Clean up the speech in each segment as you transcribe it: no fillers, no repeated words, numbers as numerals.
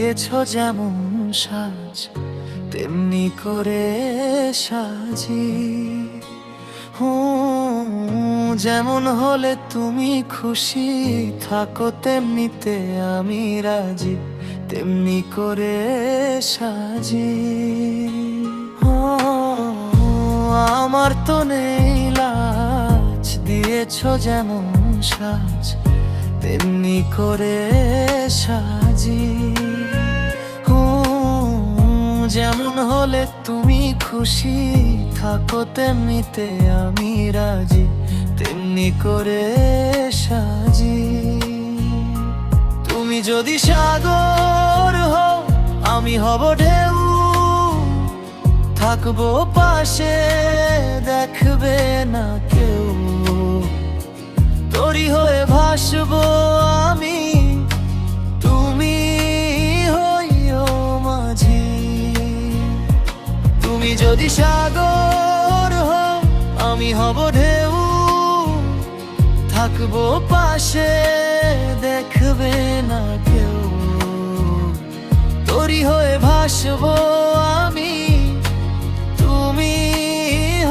দিয়েছ যেমন সাজ তেমনি করে সাজি। যেমন হলে তুমি খুশি থাকো তেমনিতে আমি রাজি, তেমনি করে সাজি। আমার তো নেই লাজ, দিয়েছ যেমন সাজ তেমনি করে সাজি। যেমন হলে তুমি খুশি থাকো তেমনিতে আমি রাজি, তেমনি করে সাজি। তুমি যদি সাগর হও আমি হব ঢেউ, থাকবো পাশে দেখবে না কেউ। তরি হয়ে ভাসবো আমি, তুমি হইও মাঝি। তুমি যদি সাগর হও আমি হব ঢেউ, থাকবো পাশে দেখবে না কেউ। তরি হয়ে ভাসবো আমি, তুমি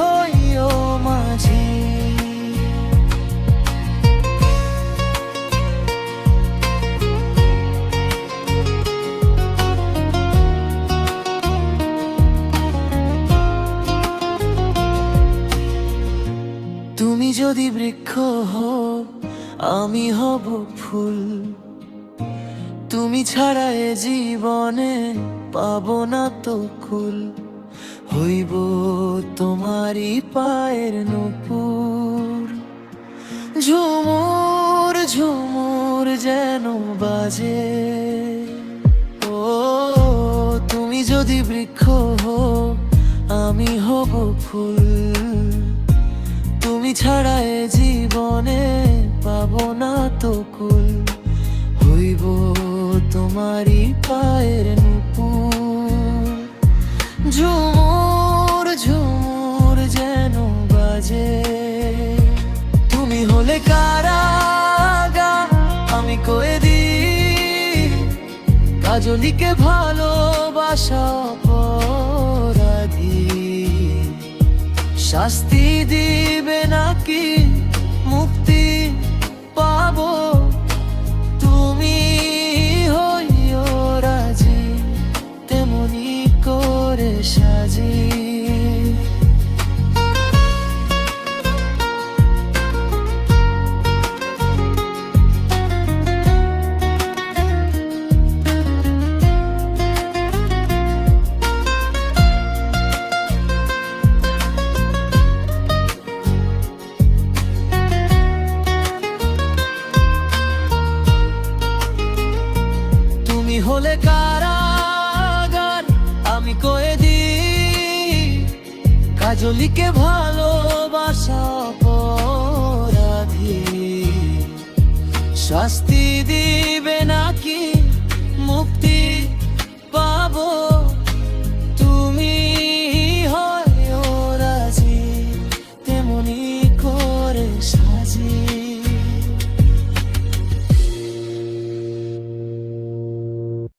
হইও মাঝি। তুমি যদি বৃক্ষ হও আমি হব ফুল, তুমি ছাড়া এ জীবনে পাবো না তো কুল। হইব তোমারই পায়ের নূপুর, ঝুমুর ঝুমুর যেন বাজে। ও তুমি যদি বৃক্ষ হও আমি হব ফুল, তুমি ছাড়া এ জীবনে পাবো না তো কুল। হইব তোমারই পায়ের নূপুর, ঝুমুর ঝুমুর যেন বাজে। তুমি হলে কারাগার আমি কয়েদি, কাজলিকে ভালোবাসা অপরাধী। শাস্তি দিবে নাকি মুক্তি পাবো, তুমি হইও রাজি, তেমনি করে সাজি। হলে কারাগার আমি কয়েদি, কাজলিকে ভালোবাসা অপরাধী। শাস্তি দিবে নাকি মুক্তি পাবো, তুমি হইও রাজি, তেমনি করে সাজি।